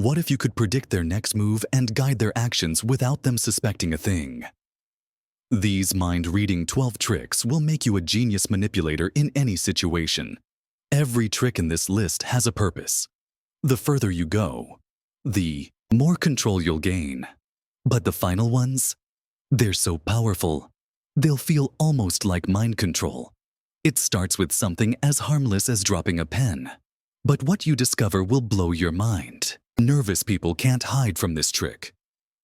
What if you could predict their next move and guide their actions without them suspecting a thing? These mind-reading 12 tricks will make you a genius manipulator in any situation. Every trick in this list has a purpose. The further you go, the more control you'll gain. But the final ones? They're so powerful, they'll feel almost like mind control. It starts with something as harmless as dropping a pen. But what you discover will blow your mind. Nervous people can't hide from this trick.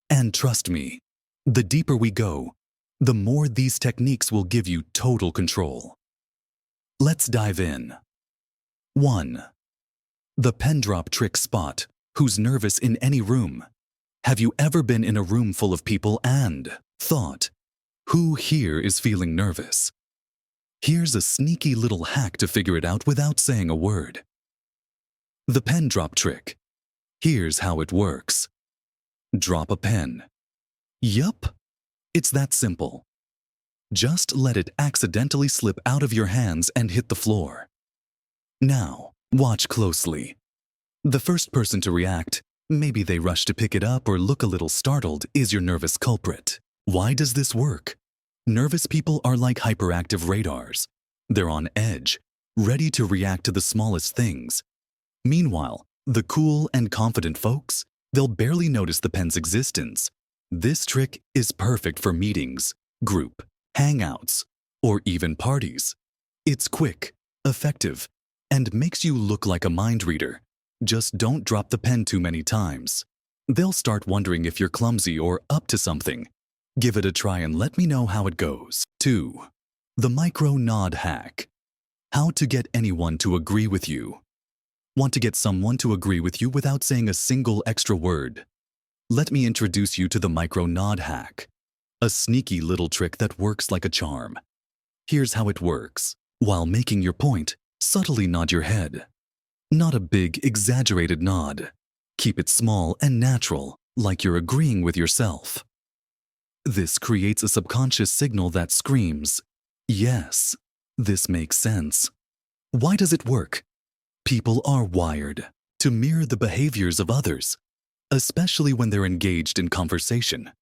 And trust me, the deeper we go, the more these techniques will give you total control. Let's dive in. 1. The pen drop trick spot. Who's nervous in any room? Have you ever been in a room full of people and thought, who here is feeling nervous? Here's a sneaky little hack to figure it out without saying a word. The pen drop trick. Here's how it works. Drop a pen. Yup, it's that simple. Just let it accidentally slip out of your hands and hit the floor. Now, watch closely. The first person to react, maybe they rush to pick it up or look a little startled, is your nervous culprit. Why does this work? Nervous people are like hyperactive radars. They're on edge, ready to react to the smallest things. Meanwhile, the cool and confident folks, they'll barely notice the pen's existence. This trick is perfect for meetings, group, hangouts, or even parties. It's quick, effective, and makes you look like a mind reader. Just don't drop the pen too many times. They'll start wondering if you're clumsy or up to something. Give it a try and let me know how it goes. 2. The micro nod hack. How to get anyone to agree with you. Want to get someone to agree with you without saying a single extra word? Let me introduce you to the micro nod hack. A sneaky little trick that works like a charm. Here's how it works. While making your point, subtly nod your head. Not a big, exaggerated nod. Keep it small and natural, like you're agreeing with yourself. This creates a subconscious signal that screams, yes, this makes sense. Why does it work? People are wired to mirror the behaviors of others, especially when they're engaged in conversation.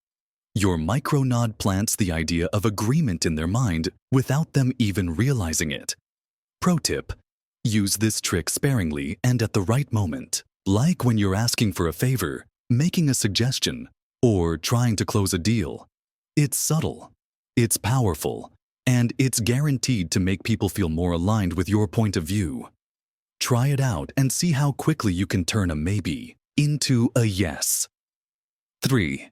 Your micro nod plants the idea of agreement in their mind without them even realizing it. Pro tip: use this trick sparingly and at the right moment, like when you're asking for a favor, making a suggestion, or trying to close a deal. It's subtle, it's powerful, and it's guaranteed to make people feel more aligned with your point of view. Try it out and see how quickly you can turn a maybe into a yes. 3.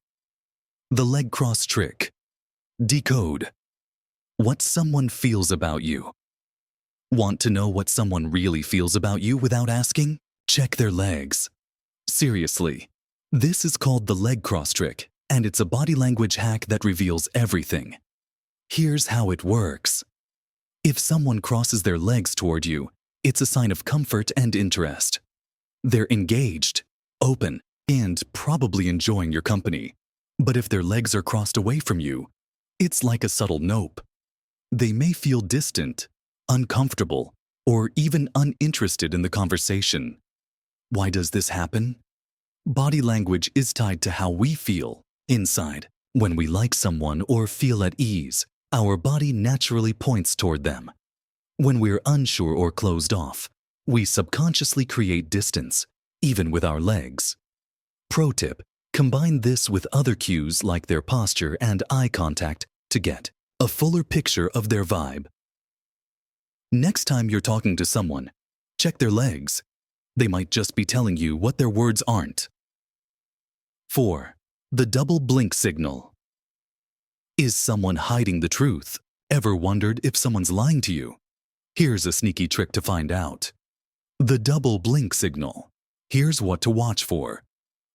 The leg cross trick. Decode what someone feels about you. Want to know what someone really feels about you without asking? Check their legs. Seriously, this is called the leg cross trick, and it's a body language hack that reveals everything. Here's how it works. If someone crosses their legs toward you, it's a sign of comfort and interest. They're engaged, open, and probably enjoying your company. But if their legs are crossed away from you, it's like a subtle nope. They may feel distant, uncomfortable, or even uninterested in the conversation. Why does this happen? Body language is tied to how we feel inside. When we like someone or feel at ease, our body naturally points toward them. When we're unsure or closed off, we subconsciously create distance, even with our legs. Pro tip: combine this with other cues like their posture and eye contact to get a fuller picture of their vibe. Next time you're talking to someone, check their legs. They might just be telling you what their words aren't. 4. The double blink signal. Is someone hiding the truth? Ever wondered if someone's lying to you? Here's a sneaky trick to find out. The double blink signal. Here's what to watch for.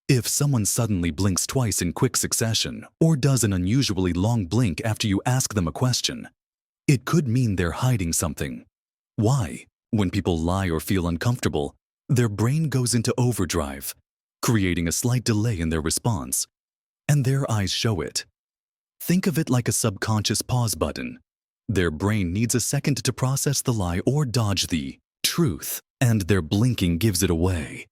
If someone suddenly blinks twice in quick succession or does an unusually long blink after you ask them a question, it could mean they're hiding something. Why? When people lie or feel uncomfortable, their brain goes into overdrive, creating a slight delay in their response, and their eyes show it. Think of it like a subconscious pause button. Their brain needs a second to process the lie or dodge the truth, and their blinking gives it away.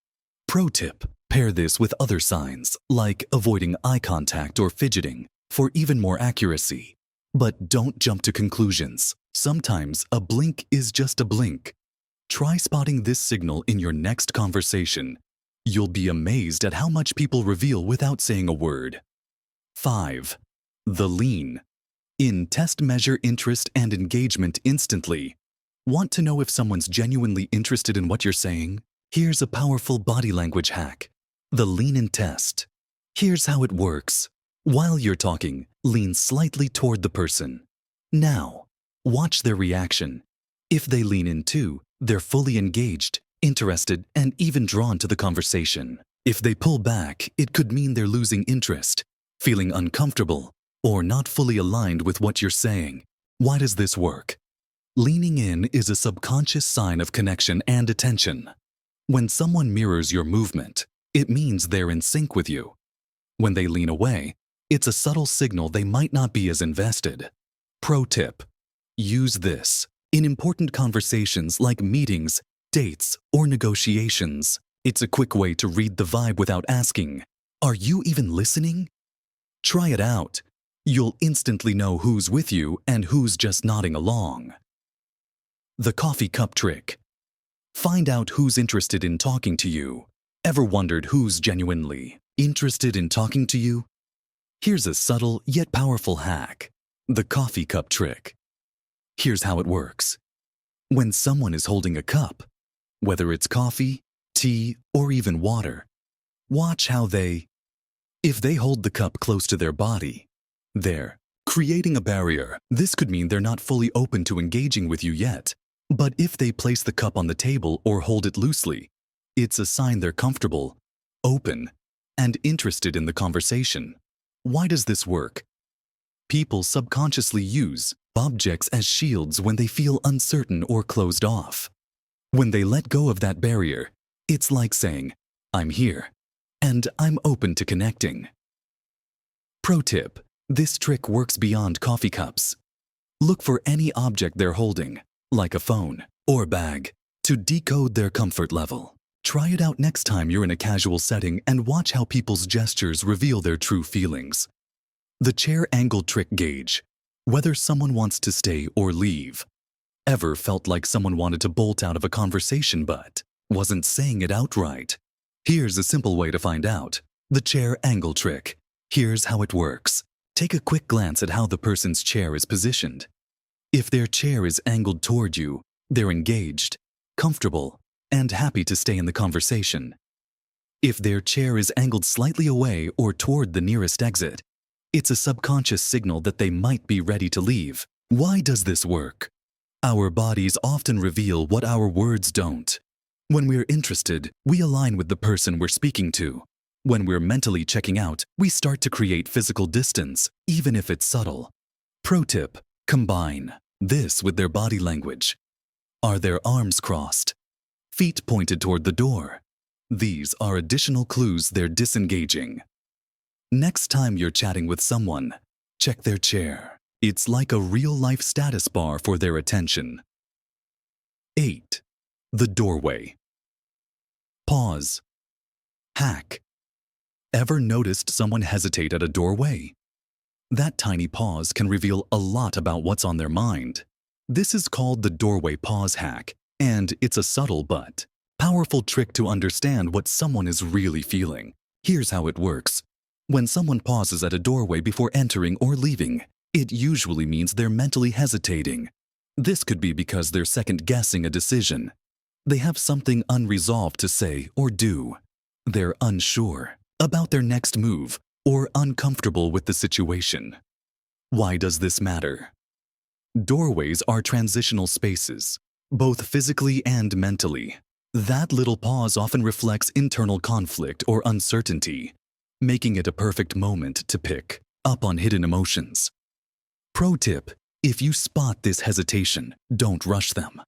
Pro tip: Pair this with other signs, like avoiding eye contact or fidgeting, for even more accuracy. But don't jump to conclusions. Sometimes a blink is just a blink. Try spotting this signal in your next conversation. You'll be amazed at how much people reveal without saying a word. 5. The lean. In test, measure interest and engagement instantly. Want to know if someone's genuinely interested in what you're saying? Here's a powerful body language hack. The lean in test. Here's how it works. While you're talking, lean slightly toward the person. Now, watch their reaction. If they lean in too, they're fully engaged, interested, and even drawn to the conversation. If they pull back, it could mean they're losing interest, feeling uncomfortable, or not fully aligned with what you're saying. Why does this work? Leaning in is a subconscious sign of connection and attention. When someone mirrors your movement, it means they're in sync with you. When they lean away, it's a subtle signal they might not be as invested. Pro tip: use this in important conversations like meetings, dates, or negotiations. It's a quick way to read the vibe without asking, "Are you even listening?" Try it out. You'll instantly know who's with you and who's just nodding along. The coffee cup trick. Find out who's interested in talking to you. Ever wondered who's genuinely interested in talking to you? Here's a subtle yet powerful hack. The coffee cup trick. Here's how it works. When someone is holding a cup, whether it's coffee, tea, or even water, watch how if they hold the cup close to their body, they're creating a barrier. This could mean they're not fully open to engaging with you yet. But if they place the cup on the table or hold it loosely, it's a sign they're comfortable, open, and interested in the conversation. Why does this work? People subconsciously use objects as shields when they feel uncertain or closed off. When they let go of that barrier, it's like saying, "I'm here, and I'm open to connecting." Pro tip: this trick works beyond coffee cups. Look for any object they're holding, like a phone or bag, to decode their comfort level. Try it out next time you're in a casual setting and watch how people's gestures reveal their true feelings. The chair angle trick gauge. Whether someone wants to stay or leave. Ever felt like someone wanted to bolt out of a conversation but wasn't saying it outright? Here's a simple way to find out. The chair angle trick. Here's how it works. Take a quick glance at how the person's chair is positioned. If their chair is angled toward you, they're engaged, comfortable, and happy to stay in the conversation. If their chair is angled slightly away or toward the nearest exit, it's a subconscious signal that they might be ready to leave. Why does this work? Our bodies often reveal what our words don't. When we're interested, we align with the person we're speaking to. When we're mentally checking out, we start to create physical distance, even if it's subtle. Pro tip: combine this with their body language. Are their arms crossed? Feet pointed toward the door? These are additional clues they're disengaging. Next time you're chatting with someone, check their chair. It's like a real-life status bar for their attention. 8. The doorway. Pause. Hack. Ever noticed someone hesitate at a doorway? That tiny pause can reveal a lot about what's on their mind. This is called the doorway pause hack, and it's a subtle but powerful trick to understand what someone is really feeling. Here's how it works. When someone pauses at a doorway before entering or leaving, it usually means they're mentally hesitating. This could be because they're second-guessing a decision. They have something unresolved to say or do. They're unsure about their next move or uncomfortable with the situation. Why does this matter? Doorways are transitional spaces, both physically and mentally. That little pause often reflects internal conflict or uncertainty, making it a perfect moment to pick up on hidden emotions. Pro tip: if you spot this hesitation, don't rush them.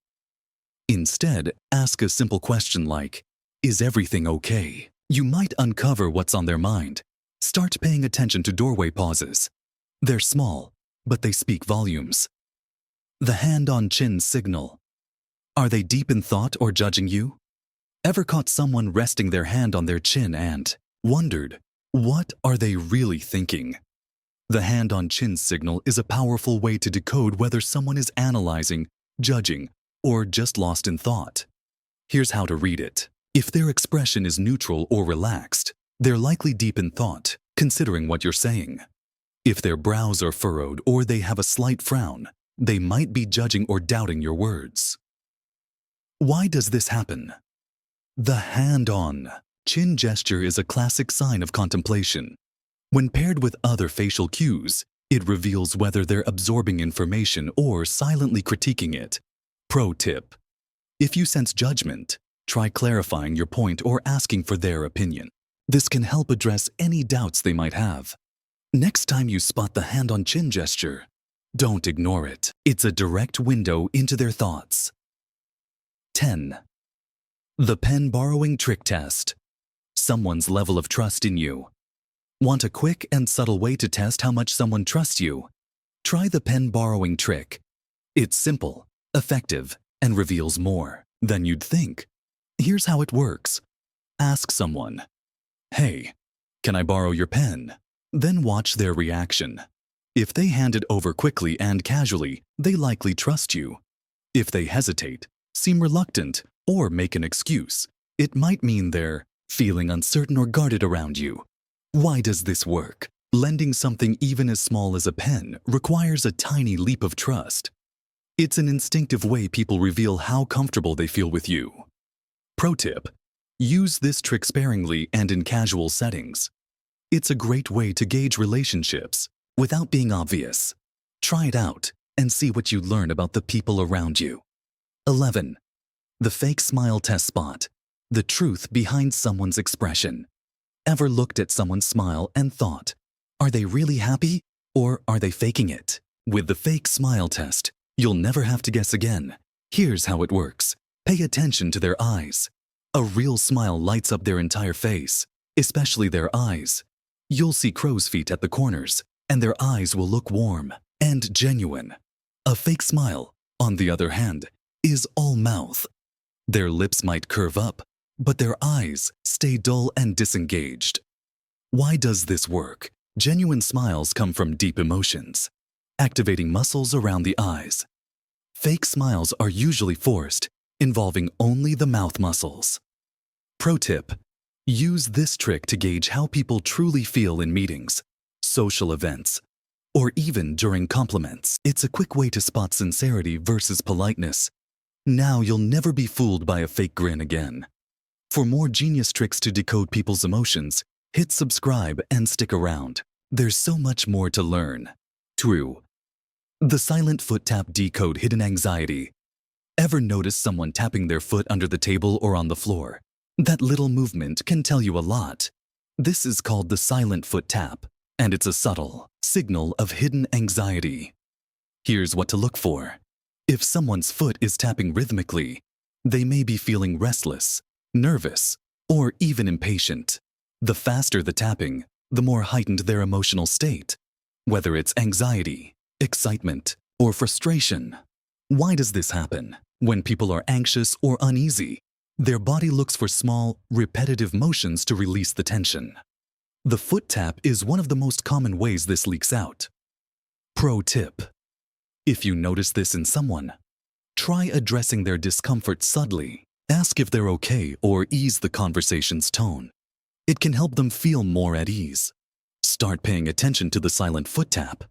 Instead, ask a simple question like, "Is everything okay?" You might uncover what's on their mind. Start paying attention to doorway pauses. They're small, but they speak volumes. The hand on chin signal. Are they deep in thought or judging you? Ever caught someone resting their hand on their chin and wondered, what are they really thinking? The hand on chin signal is a powerful way to decode whether someone is analyzing, judging, or just lost in thought. Here's how to read it. If their expression is neutral or relaxed, they're likely deep in thought, considering what you're saying. If their brows are furrowed or they have a slight frown, they might be judging or doubting your words. Why does this happen? The hand-on chin gesture is a classic sign of contemplation. When paired with other facial cues, it reveals whether they're absorbing information or silently critiquing it. Pro tip: if you sense judgment, try clarifying your point or asking for their opinion. This can help address any doubts they might have. Next time you spot the hand-on chin gesture, don't ignore it. It's a direct window into their thoughts. 10. The pen borrowing trick test. Someone's level of trust in you. Want a quick and subtle way to test how much someone trusts you? Try the pen borrowing trick. It's simple, effective, and reveals more than you'd think. Here's how it works. Ask someone, "Hey, can I borrow your pen?" Then watch their reaction. If they hand it over quickly and casually, they likely trust you. If they hesitate, seem reluctant, or make an excuse, it might mean they're feeling uncertain or guarded around you. Why does this work? Lending something even as small as a pen requires a tiny leap of trust. It's an instinctive way people reveal how comfortable they feel with you. Pro tip: use this trick sparingly and in casual settings. It's a great way to gauge relationships without being obvious. Try it out and see what you learn about the people around you. 11. The fake smile test spot. The truth behind someone's expression. Ever looked at someone's smile and thought, are they really happy or are they faking it? With the fake smile test, you'll never have to guess again. Here's how it works. Pay attention to their eyes. A real smile lights up their entire face, especially their eyes. You'll see crow's feet at the corners, and their eyes will look warm and genuine. A fake smile, on the other hand, is all mouth. Their lips might curve up, but their eyes stay dull and disengaged. Why does this work? Genuine smiles come from deep emotions, activating muscles around the eyes. Fake smiles are usually forced, involving only the mouth muscles. Pro tip: use this trick to gauge how people truly feel in meetings, social events, or even during compliments. It's a quick way to spot sincerity versus politeness. Now you'll never be fooled by a fake grin again. For more genius tricks to decode people's emotions, hit subscribe and stick around. There's so much more to learn. True. The silent foot tap decode hidden anxiety. Ever notice someone tapping their foot under the table or on the floor? That little movement can tell you a lot. This is called the silent foot tap, and it's a subtle signal of hidden anxiety. Here's what to look for. If someone's foot is tapping rhythmically, they may be feeling restless, nervous, or even impatient. The faster the tapping, the more heightened their emotional state, whether it's anxiety, excitement, or frustration. Why does this happen? When people are anxious or uneasy, their body looks for small, repetitive motions to release the tension. The foot tap is one of the most common ways this leaks out. Pro tip: if you notice this in someone, try addressing their discomfort subtly. Ask if they're okay or ease the conversation's tone. It can help them feel more at ease. Start paying attention to the silent foot tap.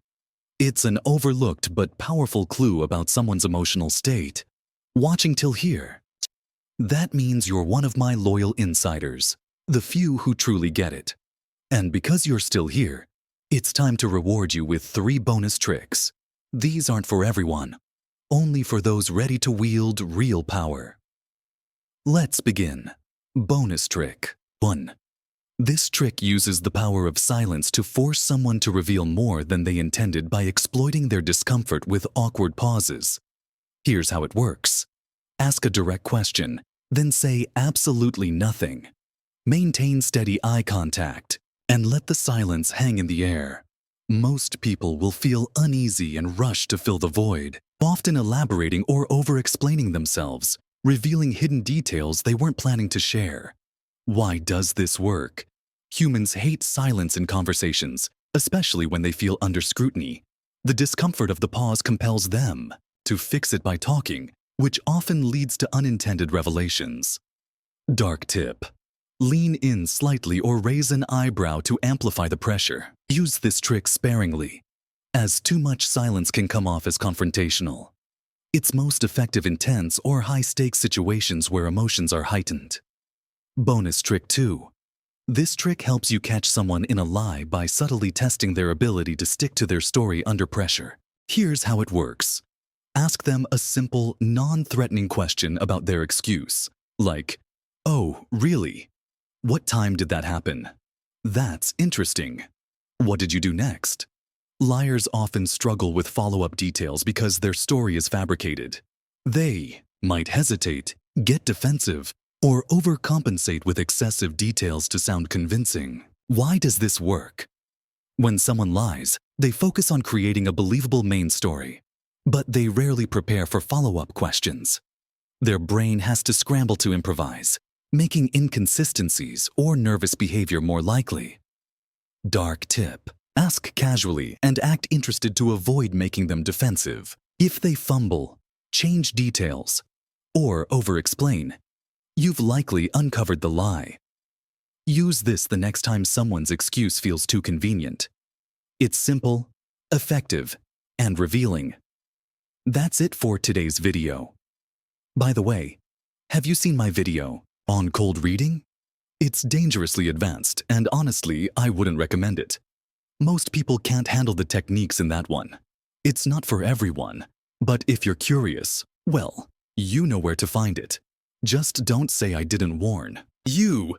It's an overlooked but powerful clue about someone's emotional state. Watching till here. That means you're one of my loyal insiders, the few who truly get it. And because you're still here, it's time to reward you with 3 bonus tricks. These aren't for everyone, only for those ready to wield real power. Let's begin. Bonus trick 1. This trick uses the power of silence to force someone to reveal more than they intended by exploiting their discomfort with awkward pauses. Here's how it works. Ask a direct question, then say absolutely nothing. Maintain steady eye contact, and let the silence hang in the air. Most people will feel uneasy and rush to fill the void, often elaborating or over-explaining themselves, revealing hidden details they weren't planning to share. Why does this work? Humans hate silence in conversations, especially when they feel under scrutiny. The discomfort of the pause compels them to fix it by talking, which often leads to unintended revelations. Dark tip. Lean in slightly or raise an eyebrow to amplify the pressure. Use this trick sparingly, as too much silence can come off as confrontational. It's most effective in tense or high-stakes situations where emotions are heightened. Bonus trick 2. This trick helps you catch someone in a lie by subtly testing their ability to stick to their story under pressure. Here's how it works. Ask them a simple, non-threatening question about their excuse, like, "Oh, really? What time did that happen? That's interesting. What did you do next?" Liars often struggle with follow-up details because their story is fabricated. They might hesitate, get defensive, or overcompensate with excessive details to sound convincing. Why does this work? When someone lies, they focus on creating a believable main story, but they rarely prepare for follow-up questions. Their brain has to scramble to improvise, making inconsistencies or nervous behavior more likely. Dark tip. Ask casually and act interested to avoid making them defensive. If they fumble, change details, or over-explain, you've likely uncovered the lie. Use this the next time someone's excuse feels too convenient. It's simple, effective, and revealing. That's it for today's video. By the way, have you seen my video on cold reading? It's dangerously advanced, and honestly, I wouldn't recommend it. Most people can't handle the techniques in that one. It's not for everyone, but if you're curious, well, you know where to find it. Just don't say I didn't warn you.